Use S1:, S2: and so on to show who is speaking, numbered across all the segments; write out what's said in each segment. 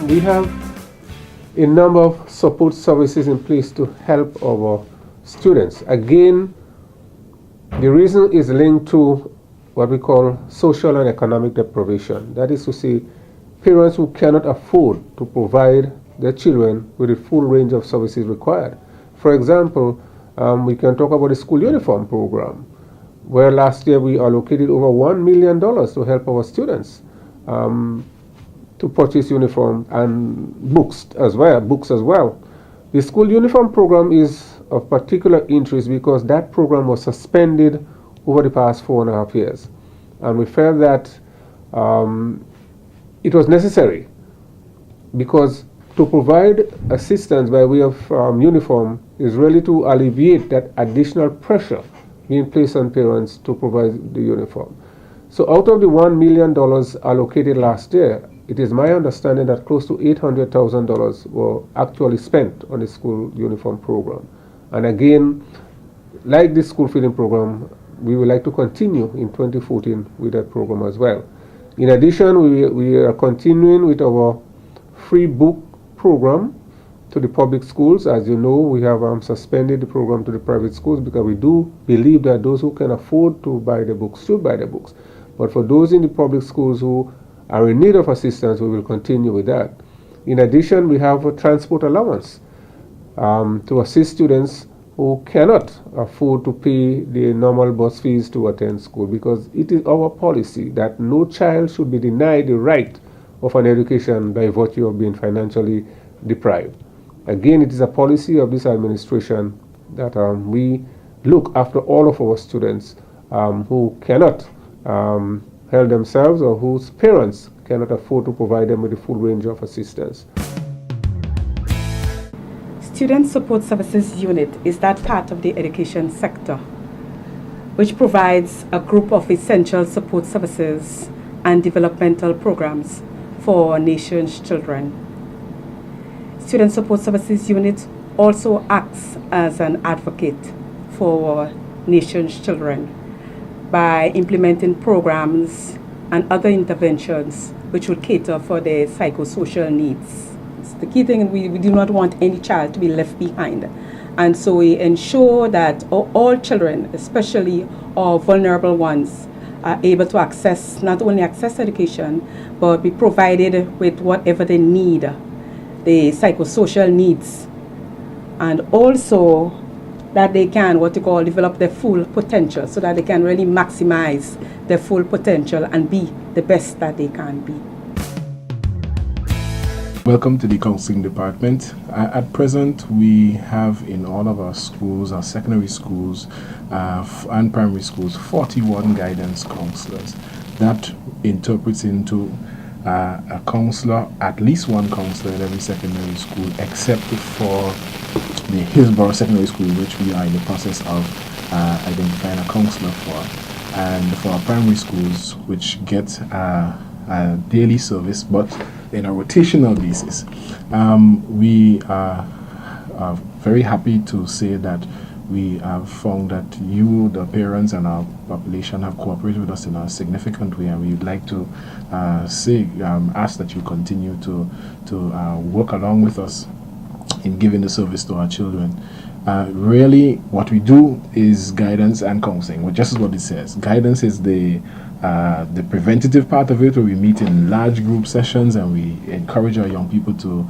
S1: We have a number of support services in place to help our students. Again, the reason is linked to what we call social and economic deprivation. That is to say, parents who cannot afford to provide their children with the full range of services required. For example, we can talk about the school uniform program, where last year we allocated over $1 million to help our students to purchase uniform and books as well. The school uniform program is of particular interest because that program was suspended over the past 4.5 years. And we felt that it was necessary because to provide assistance by way of uniform is really to alleviate that additional pressure being placed on parents to provide the uniform. So out of the $1 million allocated last year, it is my understanding that close to $800,000 were actually spent on the school uniform program. And again, like the school feeding program, we would like to continue in 2014 with that program as well. In addition, we are continuing with our free book program to the public schools. As you know, we have suspended the program to the private schools because we do believe that those who can afford to buy the books should buy the books. But for those in the public schools who are in need of assistance, we will continue with that. In addition, we have a transport allowance to assist students who cannot afford to pay the normal bus fees to attend school, because it is our policy that no child should be denied the right of an education by virtue of being financially deprived. Again, it is a policy of this administration that we look after all of our students who cannot help themselves or whose parents cannot afford to provide them with the full range of assistance.
S2: Student Support Services Unit is that part of the education sector which provides a group of essential support services and developmental programs for our nation's children. Student Support Services Unit also acts as an advocate for our nation's children by implementing programs and other interventions which will cater for their psychosocial needs. It's the key thing, we do not want any child to be left behind. And so we ensure that all children, especially our vulnerable ones, are able to not only access education, but be provided with whatever they need, the psychosocial needs, and also that they can, develop their full potential so that they can really maximize their full potential and be the best that they can be.
S3: Welcome to the counseling department. At present, we have in all of our schools, our secondary schools and primary schools, 41 guidance counselors. That interprets into a counselor, at least one counselor in every secondary school, except for the Hillsborough Secondary School, which we are in the process of identifying a counselor for. And for our primary schools, which get a daily service, but in a rotational basis. We are very happy to say that we have found that you, the parents, and our population have cooperated with us in a significant way, and we would like to ask that you continue to work along with us in giving the service to our children. Really, what we do is guidance and counseling, which just is what it says. Guidance is the preventative part of it, where we meet in large group sessions and we encourage our young people to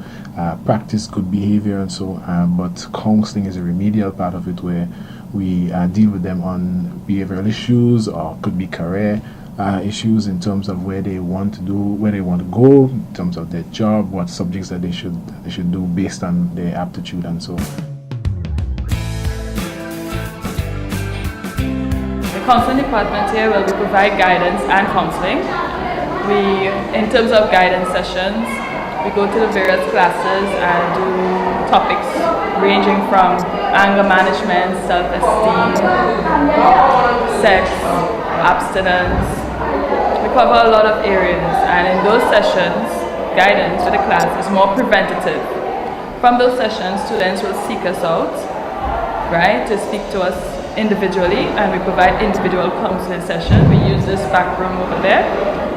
S3: practice good behavior and so on. But counseling is a remedial part of it, where we deal with them on behavioral issues, or could be career issues in terms of where they want to go, in terms of their job, what subjects that they should do based on their aptitude and so on.
S4: Counseling department here will provide guidance and counseling. In terms of guidance sessions, we go to the various classes and do topics ranging from anger management, self-esteem, sex, abstinence. We cover a lot of areas, and in those sessions, guidance for the class is more preventative. From those sessions, students will seek us out, right, to speak to us individually, and we provide individual counseling sessions. We use this back room over there.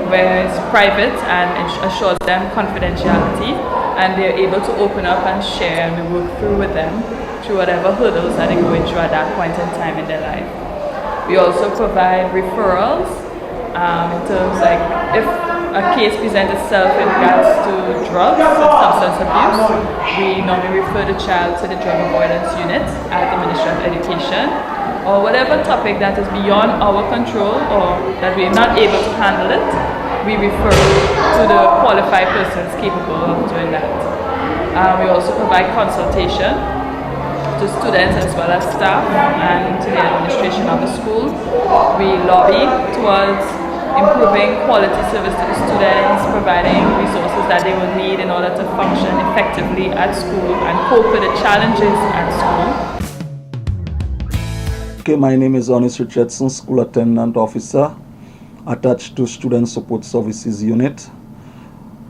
S4: where it's private and assures them confidentiality, and they're able to open up and share, and we work through with them through whatever hurdles that they're going through at that point in time in their life. We also provide referrals in terms like if a case presents itself in regards to drugs and substance abuse, we normally refer the child to the drug avoidance unit at the Ministry of Education, or whatever topic that is beyond our control or that we're not able to handle it, we refer to the qualified persons capable of doing that. We also provide consultation to students as well as staff and to the administration of the school. We lobby towards improving quality service to the students, providing resources that they will need in order to function effectively at school and cope with the challenges at school.
S5: Okay, my name is Honest Richardson, School Attendant Officer, attached to Student Support Services Unit.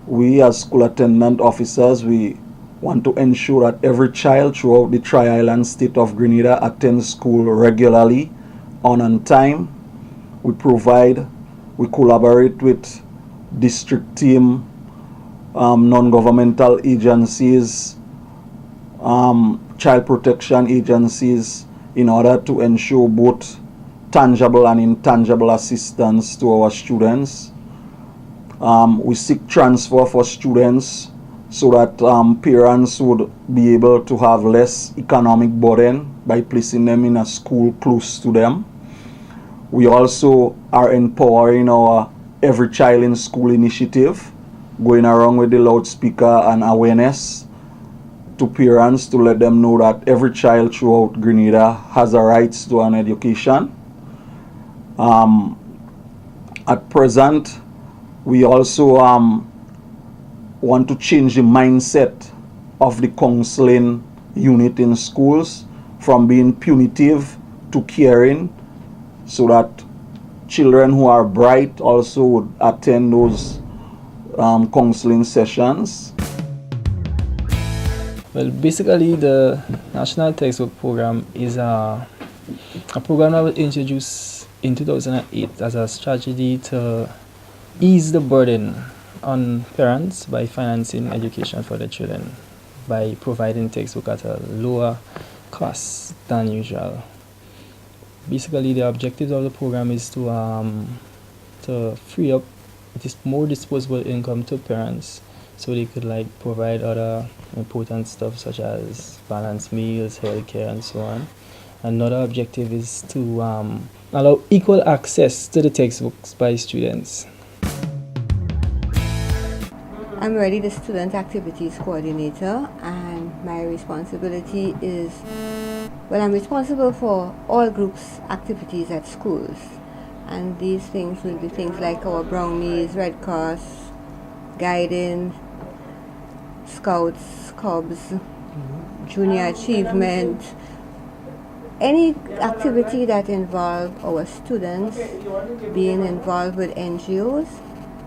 S5: We as school attendant officers, we want to ensure that every child throughout the Tri-Island state of Grenada attends school regularly, on time. We collaborate with district team, non-governmental agencies, child protection agencies, in order to ensure both tangible and intangible assistance to our students. We seek transfer for students so that parents would be able to have less economic burden by placing them in a school close to them. We also are empowering our Every Child in School initiative, going around with the loudspeaker and awareness to parents to let them know that every child throughout Grenada has a right to an education. At present, we also want to change the mindset of the counseling unit in schools from being punitive to caring, so that children who are bright also would attend those counseling sessions.
S6: Well, basically the National Textbook Program is a program that was introduced in 2008 as a strategy to ease the burden on parents by financing education for their children, by providing textbook at a lower cost than usual. Basically, the objective of the program is to free up more disposable income to parents, so they could provide other important stuff such as balanced meals, healthcare, and so on. Another objective is to allow equal access to the textbooks by students.
S7: I'm already the Student Activities Coordinator, and my responsibility is, I'm responsible for all groups' activities at schools. And these things will be things like our brownies, Red Cross, guiding, Scouts, Cubs, Junior Achievement, any activity that involves our students being involved with NGOs.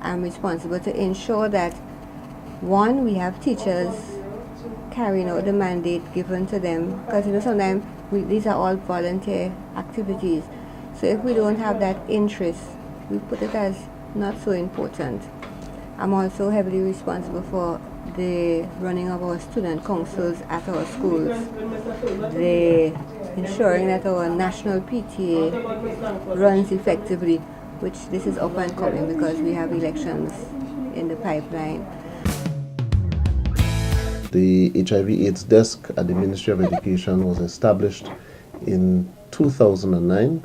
S7: I'm responsible to ensure that, one, we have teachers carrying out the mandate given to them, because sometimes these are all volunteer activities. So if we don't have that interest, we put it as not so important. I'm also heavily responsible for the running of our student councils at our schools, the ensuring that our national PTA runs effectively, which this is up and coming because we have elections in the pipeline.
S8: The HIV/AIDS desk at the Ministry of Education was established in 2009,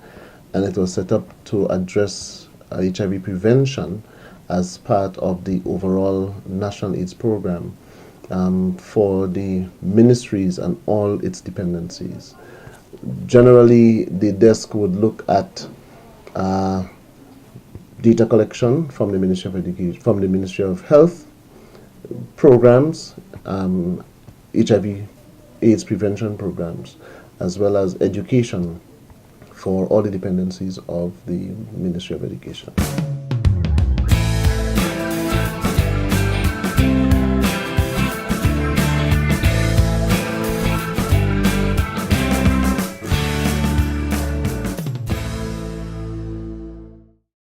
S8: and it was set up to address HIV prevention as part of the overall National AIDS program for the ministries and all its dependencies. Generally, the desk would look at data collection from the Ministry of Education, from the Ministry of Health, programs, HIV/AIDS prevention programs, as well as education for all the dependencies of the Ministry of Education.